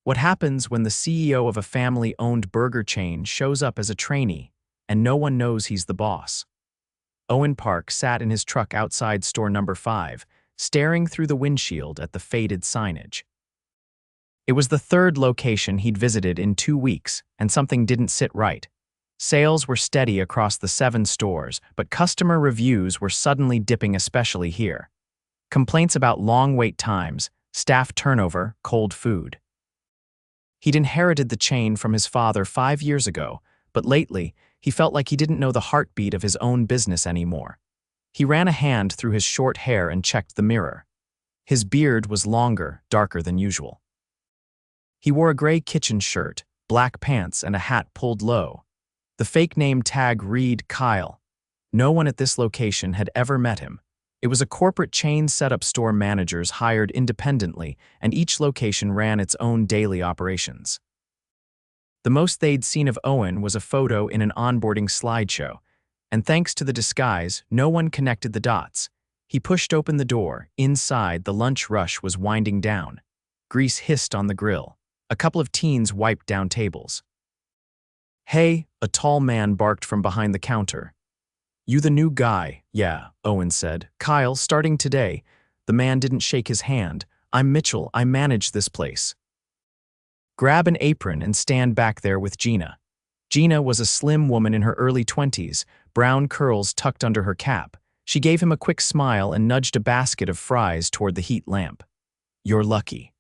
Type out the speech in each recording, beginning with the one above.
What happens when the CEO of a family-owned burger chain shows up as a trainee, and no one knows he's the boss? Owen Park sat in his truck outside store number 5, staring through the windshield at the faded signage. It was the third location he'd visited in 2 weeks, and something didn't sit right. Sales were steady across the 7 stores, but customer reviews were suddenly dipping, especially here. Complaints about long wait times, staff turnover, cold food. He'd inherited the chain from his father 5 years ago, but lately, he felt like he didn't know the heartbeat of his own business anymore. He ran a hand through his short hair and checked the mirror. His beard was longer, darker than usual. He wore a gray kitchen shirt, black pants, and a hat pulled low. The fake name tag read Kyle. No one at this location had ever met him. It was a corporate chain setup, store managers hired independently, and each location ran its own daily operations. The most they'd seen of Owen was a photo in an onboarding slideshow, and thanks to the disguise, no one connected the dots. He pushed open the door. Inside, the lunch rush was winding down. Grease hissed on the grill. A couple of teens wiped down tables. "Hey," a tall man barked from behind the counter. "You the new guy?" "Yeah," Owen said. "Kyle, starting today." The man didn't shake his hand. "I'm Mitchell. I manage this place." "Grab an apron and stand back there with Gina." Gina was a slim woman in her early 20s, brown curls tucked under her cap. She gave him a quick smile and nudged a basket of fries toward the heat lamp. "You're lucky."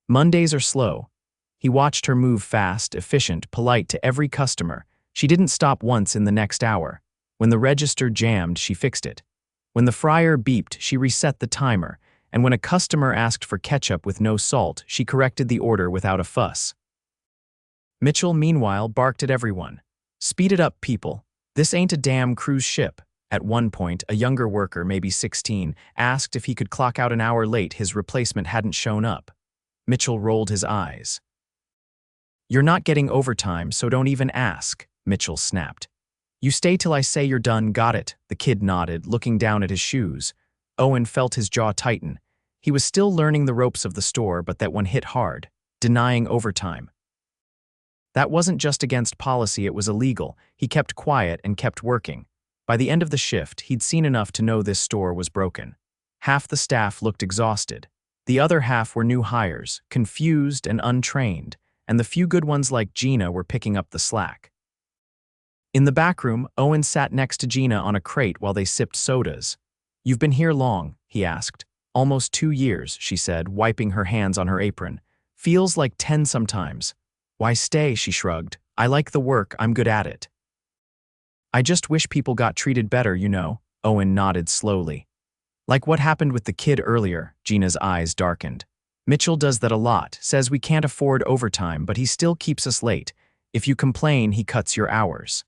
Mondays are slow. He watched her move fast, efficient, polite to every customer. She didn't stop once in the next hour. When the register jammed, she fixed it. When the fryer beeped, she reset the timer. And when a customer asked for ketchup with no salt, she corrected the order without a fuss. Mitchell, meanwhile, barked at everyone. "Speed it up, people. This ain't a damn cruise ship." At one point, a younger worker, maybe 16, asked if he could clock out an hour late. His replacement hadn't shown up. Mitchell rolled his eyes. "You're not getting overtime, so don't even ask," Mitchell snapped. "You stay till I say you're done, got it?" The kid nodded, looking down at his shoes. Owen felt his jaw tighten. He was still learning the ropes of the store, but that one hit hard, denying overtime. That wasn't just against policy, it was illegal. He kept quiet and kept working. By the end of the shift, he'd seen enough to know this store was broken. Half the staff looked exhausted. The other half were new hires, confused and untrained, and the few good ones like Gina were picking up the slack. In the back room, Owen sat next to Gina on a crate while they sipped sodas. "You've been here long?" he asked. "Almost 2 years," she said, wiping her hands on her apron. "Feels like 10 sometimes." "Why stay?" she shrugged. "I like the work, I'm good at it." "I just wish people got treated better, you know." Owen nodded slowly. "Like what happened with the kid earlier." Gina's eyes darkened. "Mitchell does that a lot, says we can't afford overtime, but he still keeps us late. If you complain, he cuts your hours."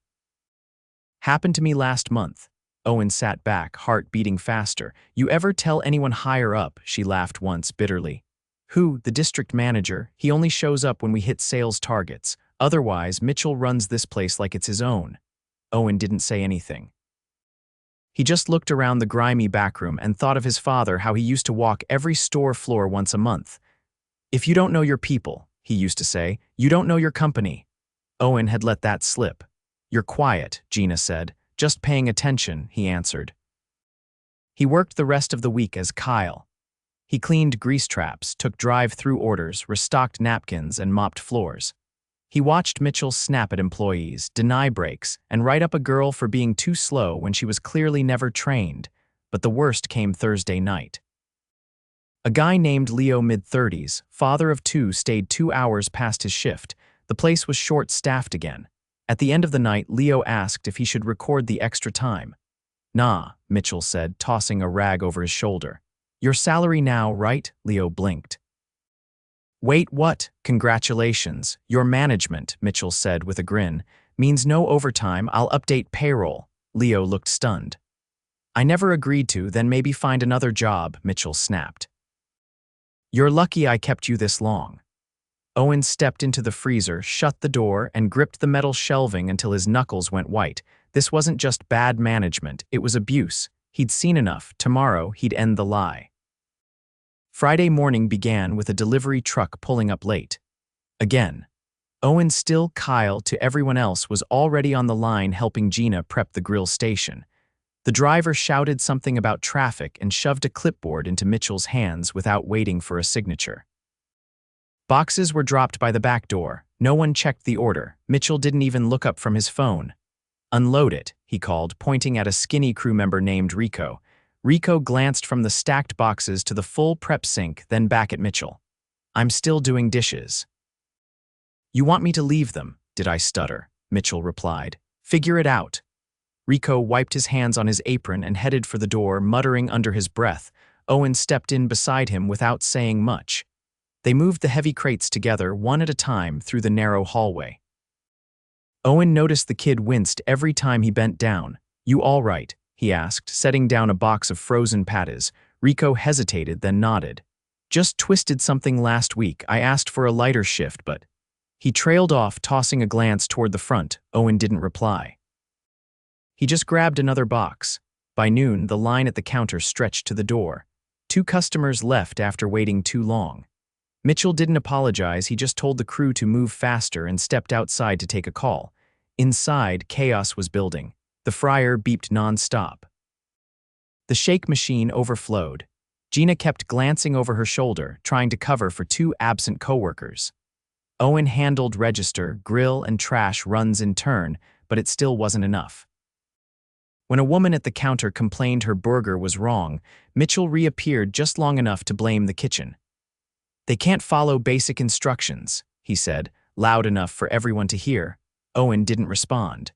"Happened to me last month." Owen sat back, heart beating faster. "You ever tell anyone higher up?" She laughed once, bitterly. "Who? The district manager. He only shows up when we hit sales targets. Otherwise, Mitchell runs this place like it's his own." Owen didn't say anything. He just looked around the grimy backroom and thought of his father, how he used to walk every store floor once a month. "If you don't know your people," he used to say, "you don't know your company." Owen had let that slip. "You're quiet," Gina said. "Just paying attention," he answered. He worked the rest of the week as Kyle. He cleaned grease traps, took drive-through orders, restocked napkins, and mopped floors. He watched Mitchell snap at employees, deny breaks, and write up a girl for being too slow when she was clearly never trained. But the worst came Thursday night. A guy named Leo, mid-30s, father of 2, stayed 2 hours past his shift. The place was short-staffed again. At the end of the night, Leo asked if he should record the extra time. "Nah," Mitchell said, tossing a rag over his shoulder. "Your salary now, right?" Leo blinked. "Wait, what?" "Congratulations. Your management," Mitchell said with a grin, "means no overtime. I'll update payroll." Leo looked stunned. "I never agreed to, then maybe find another job," Mitchell snapped. "You're lucky I kept you this long." Owen stepped into the freezer, shut the door, and gripped the metal shelving until his knuckles went white. This wasn't just bad management, it was abuse. He'd seen enough. Tomorrow, he'd end the lie. Friday morning began with a delivery truck pulling up late. Again. Owen, still Kyle to everyone else, was already on the line helping Gina prep the grill station. The driver shouted something about traffic and shoved a clipboard into Mitchell's hands without waiting for a signature. Boxes were dropped by the back door. No one checked the order. Mitchell didn't even look up from his phone. "Unload it," he called, pointing at a skinny crew member named Rico. Rico glanced from the stacked boxes to the full prep sink, then back at Mitchell. "I'm still doing dishes." "You want me to leave them?" "Did I stutter?" Mitchell replied. "Figure it out." Rico wiped his hands on his apron and headed for the door, muttering under his breath. Owen stepped in beside him without saying much. They moved the heavy crates together, one at a time, through the narrow hallway. Owen noticed the kid winced every time he bent down. "You all right?" he asked, setting down a box of frozen patties. Rico hesitated, then nodded. "Just twisted something last week. I asked for a lighter shift, but—" He trailed off, tossing a glance toward the front. Owen didn't reply. He just grabbed another box. By noon, the line at the counter stretched to the door. 2 customers left after waiting too long. Mitchell didn't apologize, he just told the crew to move faster and stepped outside to take a call. Inside, chaos was building. The fryer beeped non-stop. The shake machine overflowed. Gina kept glancing over her shoulder, trying to cover for 2 absent coworkers. Owen handled register, grill, and trash runs in turn, but it still wasn't enough. When a woman at the counter complained her burger was wrong, Mitchell reappeared just long enough to blame the kitchen. "They can't follow basic instructions," he said, loud enough for everyone to hear. Owen didn't respond.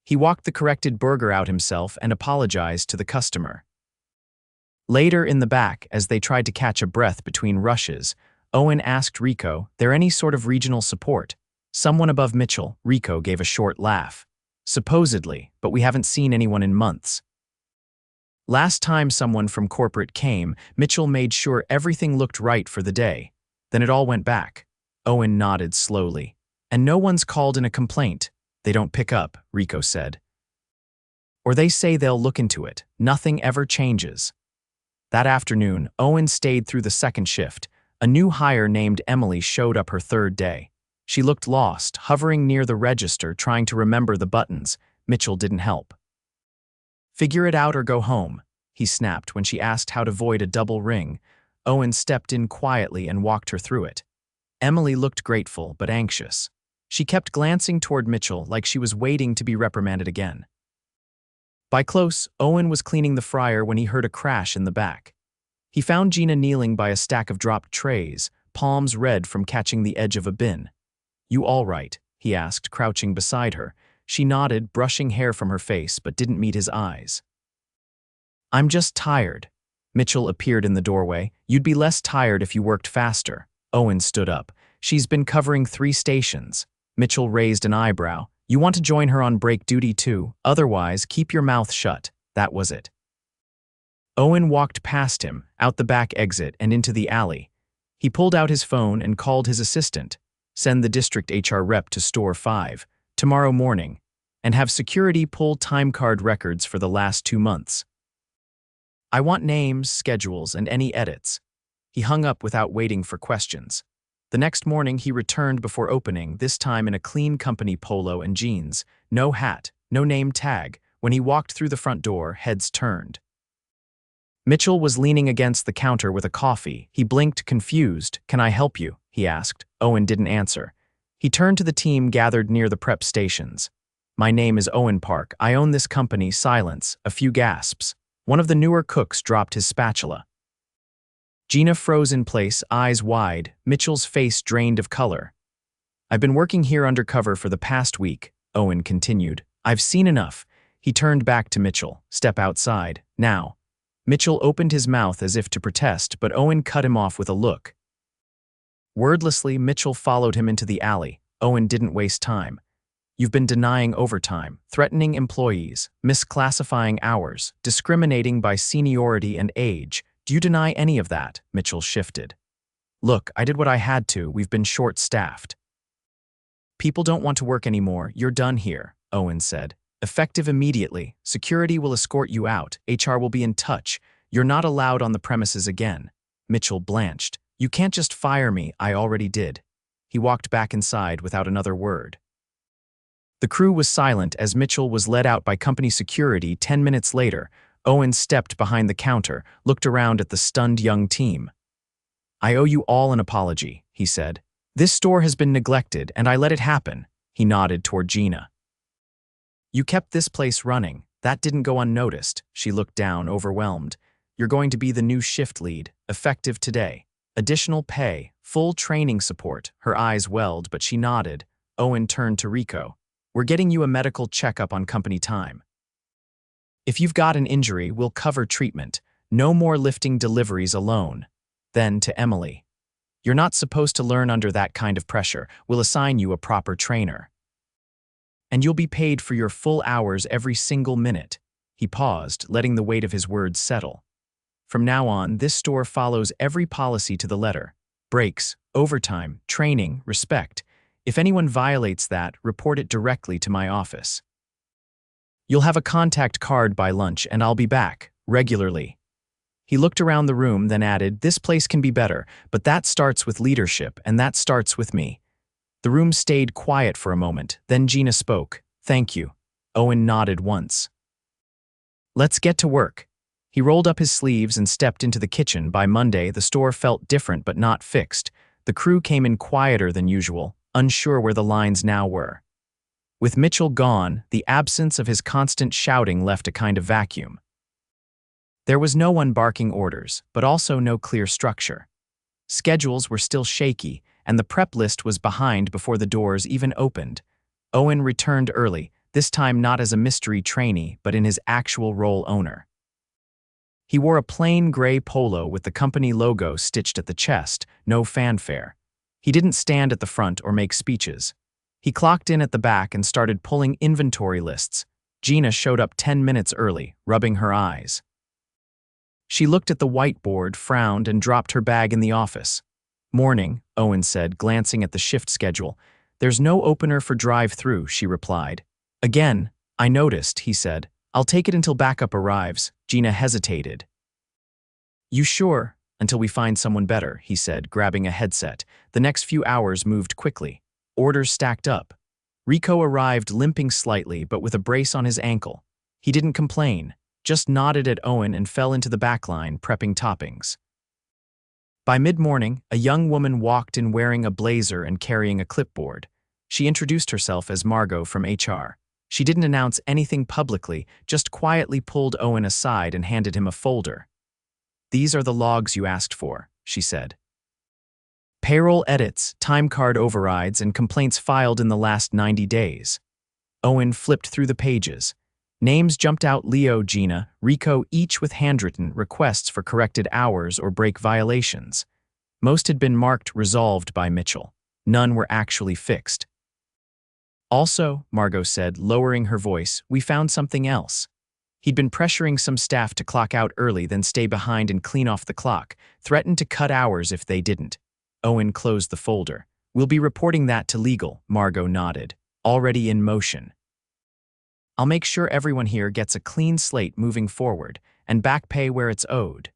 He walked the corrected burger out himself and apologized to the customer. Later in the back, as they tried to catch a breath between rushes, Owen asked Rico, "There any sort of regional support?" "Someone above Mitchell." Rico gave a short laugh. "Supposedly, but we haven't seen anyone in months." Last time someone from corporate came, Mitchell made sure everything looked right for the day. Then it all went back. Owen nodded slowly. "And no one's called in a complaint." "They don't pick up," Rico said. "Or they say they'll look into it. Nothing ever changes." That afternoon, Owen stayed through the second shift. A new hire named Emily showed up her third day. She looked lost, hovering near the register, trying to remember the buttons. Mitchell didn't help. "Figure it out or go home," he snapped when she asked how to void a double ring. Owen stepped in quietly and walked her through it. Emily looked grateful but anxious. She kept glancing toward Mitchell like she was waiting to be reprimanded again. By close, Owen was cleaning the fryer when he heard a crash in the back. He found Gina kneeling by a stack of dropped trays, palms red from catching the edge of a bin. "You all right?" he asked, crouching beside her. She nodded, brushing hair from her face, but didn't meet his eyes. "I'm just tired." Mitchell appeared in the doorway. "You'd be less tired if you worked faster." Owen stood up. "She's been covering 3 stations." Mitchell raised an eyebrow. "You want to join her on break duty too? Otherwise, keep your mouth shut." That was it. Owen walked past him, out the back exit and into the alley. He pulled out his phone and called his assistant. "Send the district HR rep to store 5. Tomorrow morning, and have security pull time card records for the last 2 months. I want names, schedules, and any edits." He hung up without waiting for questions. The next morning he returned before opening, this time in a clean company polo and jeans. No hat, no name tag. When he walked through the front door, heads turned. Mitchell was leaning against the counter with a coffee. He blinked, confused. "Can I help you?" he asked. Owen didn't answer. He turned to the team gathered near the prep stations. "My name is Owen Park. I own this company." Silence, a few gasps. One of the newer cooks dropped his spatula. Gina froze in place, eyes wide. Mitchell's face drained of color. "I've been working here undercover for the past week," Owen continued. "I've seen enough." He turned back to Mitchell. "Step outside, now." Mitchell opened his mouth as if to protest, but Owen cut him off with a look. Wordlessly, Mitchell followed him into the alley. Owen didn't waste time. "You've been denying overtime, threatening employees, misclassifying hours, discriminating by seniority and age. Do you deny any of that?" Mitchell shifted. "Look, I did what I had to. We've been short-staffed." "People don't want to work anymore. You're done here," Owen said. "Effective immediately. Security will escort you out. HR will be in touch. You're not allowed on the premises again." Mitchell blanched. You can't just fire me, I already did. He walked back inside without another word. The crew was silent as Mitchell was led out by company security. 10 minutes later, Owen stepped behind the counter, looked around at the stunned young team. I owe you all an apology, he said. This store has been neglected, and I let it happen. He nodded toward Gina. You kept this place running. That didn't go unnoticed. She looked down, overwhelmed. You're going to be the new shift lead, effective today. Additional pay, full training support. Her eyes welled, but she nodded. Owen turned to Rico. We're getting you a medical checkup on company time. If you've got an injury, we'll cover treatment. No more lifting deliveries alone. Then to Emily. You're not supposed to learn under that kind of pressure. We'll assign you a proper trainer. And you'll be paid for your full hours every single minute. He paused, letting the weight of his words settle. From now on, this store follows every policy to the letter. Breaks, overtime, training, respect. If anyone violates that, report it directly to my office. You'll have a contact card by lunch, and I'll be back, regularly. He looked around the room, then added, this place can be better, but that starts with leadership, and that starts with me. The room stayed quiet for a moment, then Gina spoke. Thank you. Owen nodded once. Let's get to work. He rolled up his sleeves and stepped into the kitchen. By Monday, the store felt different but not fixed. The crew came in quieter than usual, unsure where the lines now were. With Mitchell gone, the absence of his constant shouting left a kind of vacuum. There was no one barking orders, but also no clear structure. Schedules were still shaky, and the prep list was behind before the doors even opened. Owen returned early, this time not as a mystery trainee, but in his actual role owner. He wore a plain gray polo with the company logo stitched at the chest, no fanfare. He didn't stand at the front or make speeches. He clocked in at the back and started pulling inventory lists. Gina showed up 10 minutes early, rubbing her eyes. She looked at the whiteboard, frowned, and dropped her bag in the office. Morning, Owen said, glancing at the shift schedule. There's no opener for drive-through, she replied. Again, I noticed, he said. I'll take it until backup arrives. Gina hesitated. You sure? Until we find someone better, he said, grabbing a headset. The next few hours moved quickly. Orders stacked up. Rico arrived limping slightly, but with a brace on his ankle. He didn't complain, just nodded at Owen and fell into the back line, prepping toppings. By mid-morning, a young woman walked in wearing a blazer and carrying a clipboard. She introduced herself as Margot from HR. She didn't announce anything publicly, just quietly pulled Owen aside and handed him a folder. These are the logs you asked for, she said. Payroll edits, time card overrides, and complaints filed in the last 90 days. Owen flipped through the pages. Names jumped out: Leo, Gina, Rico, each with handwritten requests for corrected hours or break violations. Most had been marked resolved by Mitchell. None were actually fixed. Also, Margot said, lowering her voice, we found something else. He'd been pressuring some staff to clock out early, then stay behind and clean off the clock, threatened to cut hours if they didn't. Owen closed the folder. We'll be reporting that to legal, Margot nodded. Already in motion. I'll make sure everyone here gets a clean slate moving forward, and back pay where it's owed.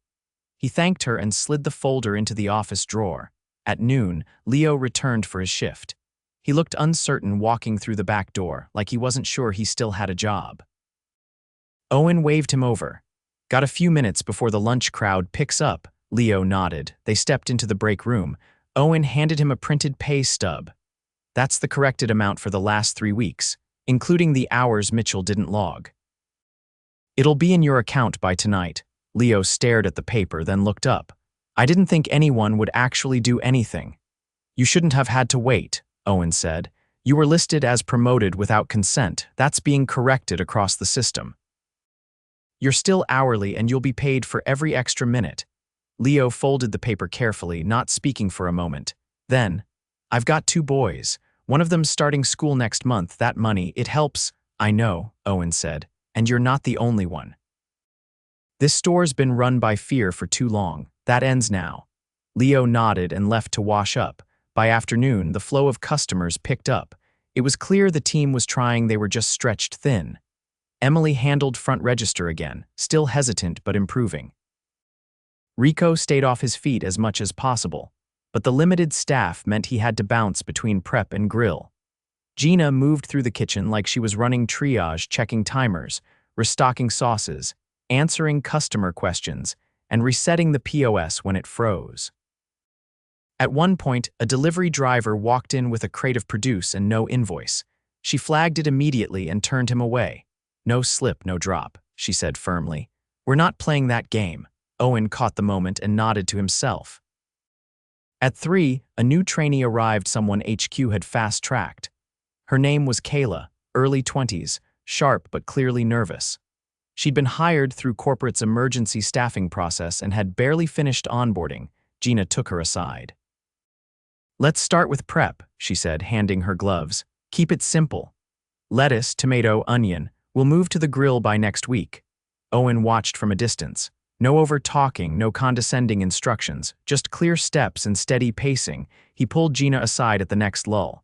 He thanked her and slid the folder into the office drawer. At noon, Leo returned for his shift. He looked uncertain walking through the back door, like he wasn't sure he still had a job. Owen waved him over. Got a few minutes before the lunch crowd picks up, Leo nodded. They stepped into the break room. Owen handed him a printed pay stub. That's the corrected amount for the last 3 weeks, including the hours Mitchell didn't log. It'll be in your account by tonight. Leo stared at the paper, then looked up. I didn't think anyone would actually do anything. You shouldn't have had to wait, Owen said. You were listed as promoted without consent. That's being corrected across the system. You're still hourly and you'll be paid for every extra minute. Leo folded the paper carefully, not speaking for a moment. Then, I've got 2 boys. One of them's starting school next month. That money, it helps. I know, Owen said, and you're not the only one. This store's been run by fear for too long. That ends now. Leo nodded and left to wash up. By afternoon, the flow of customers picked up. It was clear the team was trying, they were just stretched thin. Emily handled front register again, still hesitant but improving. Rico stayed off his feet as much as possible, but the limited staff meant he had to bounce between prep and grill. Gina moved through the kitchen like she was running triage, checking timers, restocking sauces, answering customer questions, and resetting the POS when it froze. At one point, a delivery driver walked in with a crate of produce and no invoice. She flagged it immediately and turned him away. "No slip, no drop," she said firmly. "We're not playing that game." Owen caught the moment and nodded to himself. At 3, a new trainee arrived someone HQ had fast-tracked. Her name was Kayla, early 20s, sharp but clearly nervous. She'd been hired through corporate's emergency staffing process and had barely finished onboarding. Gina took her aside. "Let's start with prep," she said, handing her gloves. "Keep it simple. Lettuce, tomato, onion. We'll move to the grill by next week." Owen watched from a distance. No over-talking, no condescending instructions, just clear steps and steady pacing. He pulled Gina aside at the next lull.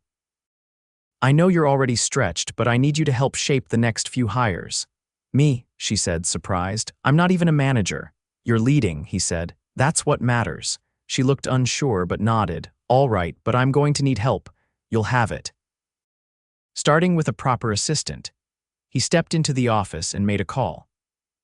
"I know you're already stretched, but I need you to help shape the next few hires." "Me," she said, surprised. "I'm not even a manager." "You're leading," he said. "That's what matters." She looked unsure but nodded. "All right, but I'm going to need help. You'll have it." Starting with a proper assistant, he stepped into the office and made a call.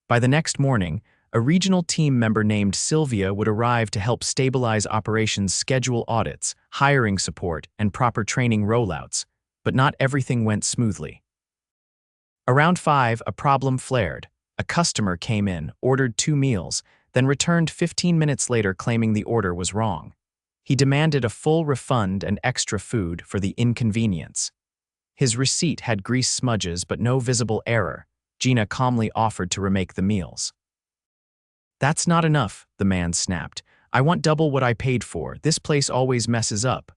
By the next morning, a regional team member named Sylvia would arrive to help stabilize operations, schedule audits, hiring support, and proper training rollouts, but not everything went smoothly. Around 5, a problem flared. A customer came in, ordered 2 meals, then returned 15 minutes later claiming the order was wrong. He demanded a full refund and extra food for the inconvenience. His receipt had grease smudges but no visible error. Gina calmly offered to remake the meals. "That's not enough," the man snapped. "I want double what I paid for. This place always messes up."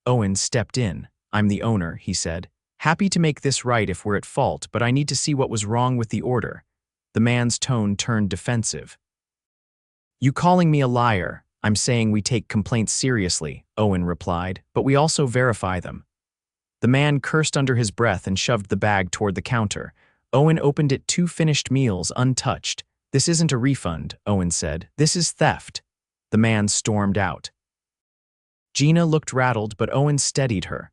Owen stepped in. "I'm the owner," he said. "Happy to make this right if we're at fault, but I need to see what was wrong with the order." The man's tone turned defensive. "You calling me a liar? I'm saying we take complaints seriously," Owen replied, "but we also verify them." The man cursed under his breath and shoved the bag toward the counter. Owen opened it, 2 finished meals untouched. "This isn't a refund," Owen said. "This is theft." The man stormed out. Gina looked rattled, but Owen steadied her.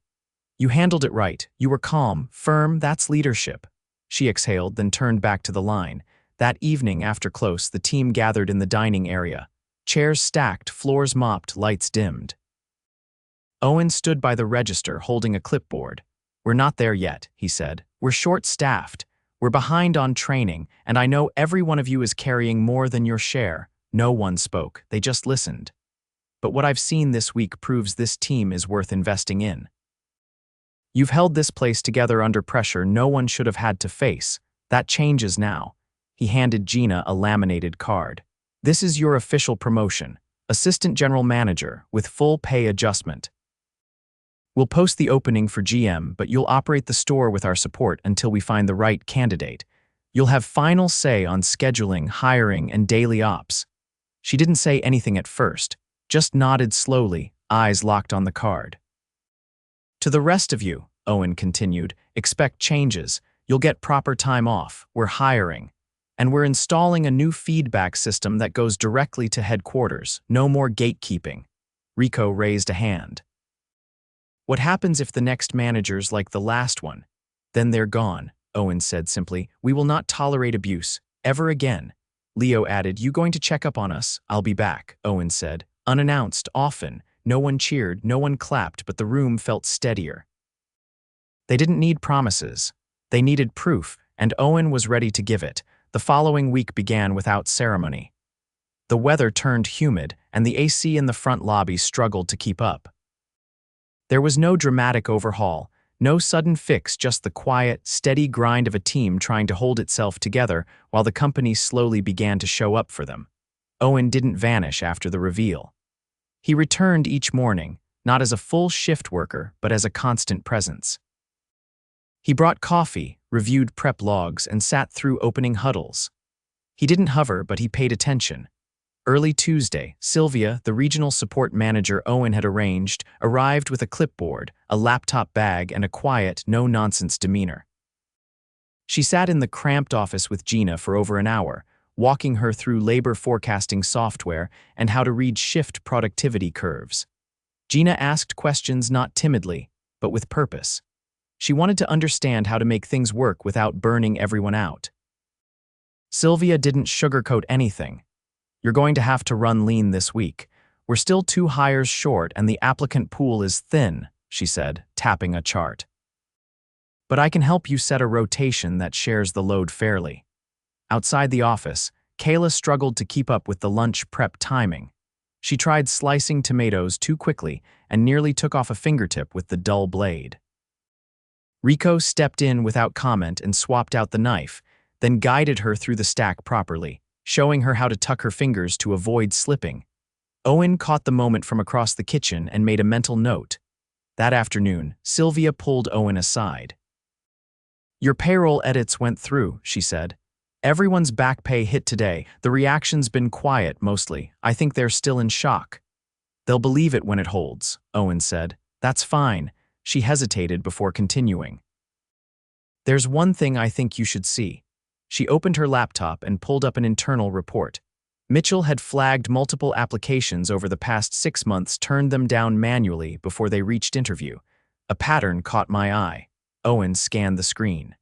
"You handled it right. You were calm, firm. That's leadership." She exhaled, then turned back to the line. That evening, after close, the team gathered in the dining area. Chairs stacked, floors mopped, lights dimmed. Owen stood by the register, holding a clipboard. "We're not there yet," he said. "We're short-staffed. We're behind on training, and I know every one of you is carrying more than your share." No one spoke. They just listened. "But what I've seen this week proves this team is worth investing in. You've held this place together under pressure no one should have had to face. That changes now." He handed Gina a laminated card. "This is your official promotion, Assistant General Manager, with full pay adjustment. We'll post the opening for GM, but you'll operate the store with our support until we find the right candidate. You'll have final say on scheduling, hiring, and daily ops." She didn't say anything at first, just nodded slowly, eyes locked on the card. "To the rest of you," Owen continued, "expect changes. You'll get proper time off. We're hiring. And we're installing a new feedback system that goes directly to headquarters. No more gatekeeping." Rico raised a hand. "What happens if the next manager's like the last one?" "Then they're gone," Owen said simply. "We will not tolerate abuse, ever again." Leo added, "You going to check up on us?" "I'll be back," Owen said. Unannounced, often. No one cheered, no one clapped, but the room felt steadier. They didn't need promises. They needed proof, and Owen was ready to give it. The following week began without ceremony. The weather turned humid, and the AC in the front lobby struggled to keep up. There was no dramatic overhaul, no sudden fix, just the quiet, steady grind of a team trying to hold itself together while the company slowly began to show up for them. Owen didn't vanish after the reveal. He returned each morning, not as a full shift worker, but as a constant presence. He brought coffee, reviewed prep logs, and sat through opening huddles. He didn't hover, but he paid attention. Early Tuesday, Sylvia, the regional support manager Owen had arranged, arrived with a clipboard, a laptop bag, and a quiet, no-nonsense demeanor. She sat in the cramped office with Gina for over an hour, walking her through labor forecasting software and how to read shift productivity curves. Gina asked questions not timidly, but with purpose. She wanted to understand how to make things work without burning everyone out. Sylvia didn't sugarcoat anything. "You're going to have to run lean this week. We're still 2 hires short and the applicant pool is thin," she said, tapping a chart. "But I can help you set a rotation that shares the load fairly." Outside the office, Kayla struggled to keep up with the lunch prep timing. She tried slicing tomatoes too quickly and nearly took off a fingertip with the dull blade. Rico stepped in without comment and swapped out the knife, then guided her through the stack properly, showing her how to tuck her fingers to avoid slipping. Owen caught the moment from across the kitchen and made a mental note. That afternoon, Sylvia pulled Owen aside. "Your payroll edits went through," she said. "Everyone's back pay hit today. The reaction's been quiet, mostly. I think they're still in shock." "They'll believe it when it holds," Owen said. "That's fine." She hesitated before continuing. "There's one thing I think you should see." She opened her laptop and pulled up an internal report. Mitchell had flagged multiple applications over the past 6 months, turned them down manually before they reached interview. A pattern caught my eye. Owen scanned the screen.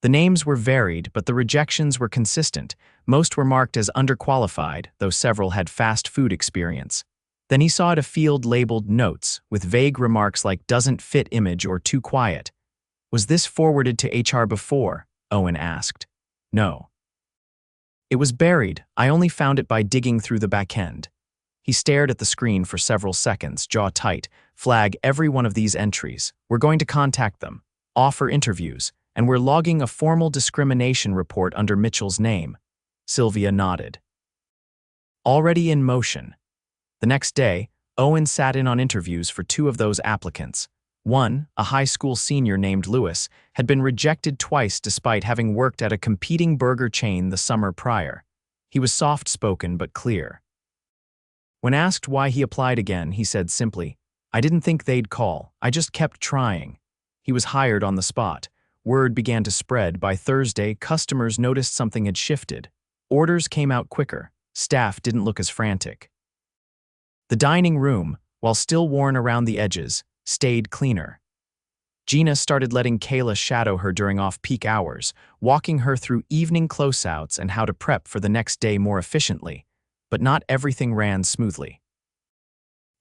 The names were varied, but the rejections were consistent. Most were marked as underqualified, though several had fast food experience. Then he saw a field labeled Notes, with vague remarks like "doesn't fit image" or "too quiet." "Was this forwarded to HR before?" Owen asked. "No." "It was buried. I only found it by digging through the back end." He stared at the screen for several seconds, jaw tight. "Flag every one of these entries. We're going to contact them, offer interviews, and we're logging a formal discrimination report under Mitchell's name." Sylvia nodded. Already in motion. The next day, Owen sat in on interviews for 2 of those applicants. One, a high school senior named Lewis, had been rejected twice despite having worked at a competing burger chain the summer prior. He was soft-spoken but clear. When asked why he applied again, he said simply, "I didn't think they'd call. I just kept trying." He was hired on the spot. Word began to spread. By Thursday, customers noticed something had shifted. Orders came out quicker. Staff didn't look as frantic. The dining room, while still worn around the edges, stayed cleaner. Gina started letting Kayla shadow her during off-peak hours, walking her through evening closeouts and how to prep for the next day more efficiently. But not everything ran smoothly.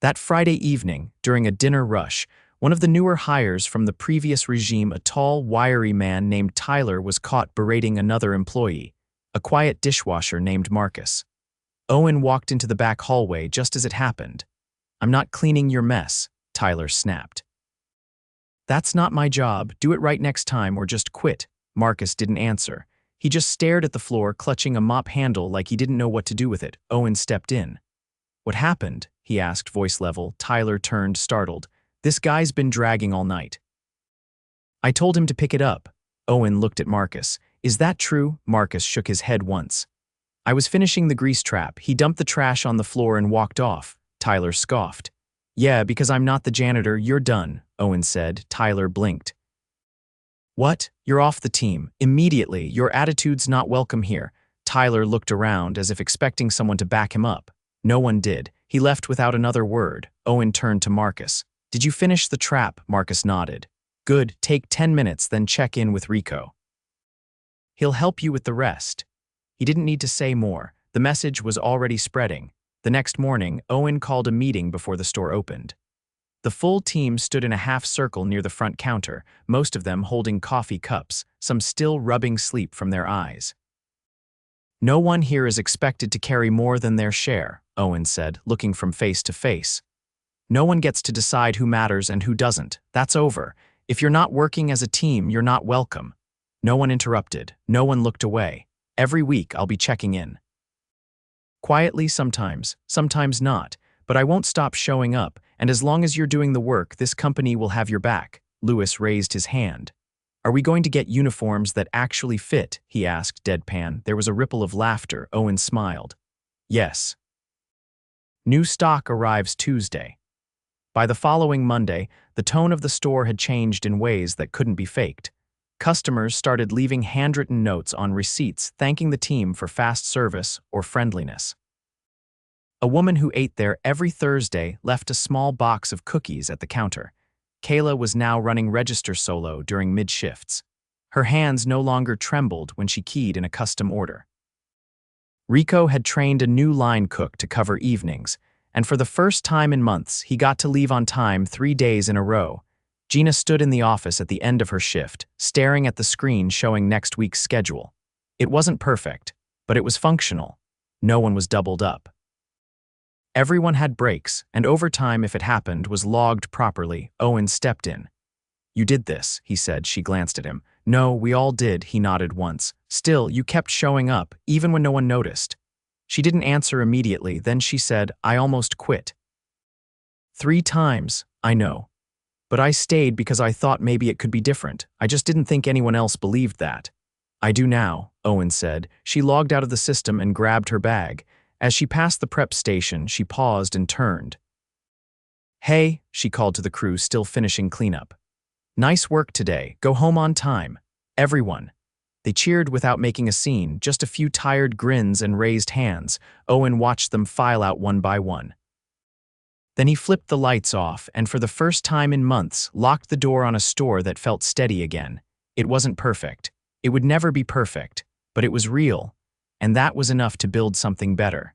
That Friday evening, during a dinner rush, one of the newer hires from the previous regime, a tall, wiry man named Tyler, was caught berating another employee, a quiet dishwasher named Marcus. Owen walked into the back hallway just as it happened. "I'm not cleaning your mess," Tyler snapped. "That's not my job. Do it right next time or just quit." Marcus didn't answer. He just stared at the floor, clutching a mop handle like he didn't know what to do with it. Owen stepped in. "What happened?" he asked, voice level. Tyler turned, startled. "This guy's been dragging all night." "I told him to pick it up." Owen looked at Marcus. "Is that true?" Marcus shook his head once. "I was finishing the grease trap. He dumped the trash on the floor and walked off." Tyler scoffed. "Yeah, because I'm not the janitor. You're done," Owen said. Tyler blinked. "What? You're off the team. Immediately. Your attitude's not welcome here." Tyler looked around as if expecting someone to back him up. No one did. He left without another word. Owen turned to Marcus. "Did you finish the trap?" Marcus nodded. "Good. Take 10 minutes, then check in with Rico. He'll help you with the rest." He didn't need to say more. The message was already spreading. The next morning, Owen called a meeting before the store opened. The full team stood in a half circle near the front counter, most of them holding coffee cups, some still rubbing sleep from their eyes. "No one here is expected to carry more than their share," Owen said, looking from face to face. "No one gets to decide who matters and who doesn't. That's over. If you're not working as a team, you're not welcome." No one interrupted. No one looked away. "Every week I'll be checking in. Quietly sometimes, sometimes not, but I won't stop showing up, and as long as you're doing the work, this company will have your back." Lewis raised his hand. "Are we going to get uniforms that actually fit?" he asked, deadpan. There was a ripple of laughter. Owen smiled. "Yes." New stock arrives Tuesday. By the following Monday, the tone of the store had changed in ways that couldn't be faked. Customers started leaving handwritten notes on receipts thanking the team for fast service or friendliness. A woman who ate there every Thursday left a small box of cookies at the counter. Kayla was now running register solo during mid-shifts. Her hands no longer trembled when she keyed in a custom order. Rico had trained a new line cook to cover evenings, and for the first time in months, he got to leave on time 3 days in a row. Gina stood in the office at the end of her shift, staring at the screen showing next week's schedule. It wasn't perfect, but it was functional. No one was doubled up. Everyone had breaks, and overtime, if it happened, was logged properly. Owen stepped in. "You did this," he said. She glanced at him. "No, we all did," he nodded once. "Still, you kept showing up, even when no one noticed." She didn't answer immediately. Then she said, "I almost quit." "3 times, I know. But I stayed because I thought maybe it could be different. I just didn't think anyone else believed that." "I do now," Owen said. She logged out of the system and grabbed her bag. As she passed the prep station, she paused and turned. "Hey," she called to the crew still finishing cleanup. "Nice work today. Go home on time. Everyone." They cheered without making a scene, just a few tired grins and raised hands. Owen watched them file out one by one. Then he flipped the lights off and for the first time in months locked the door on a store that felt steady again. It wasn't perfect. It would never be perfect, but it was real, and that was enough to build something better.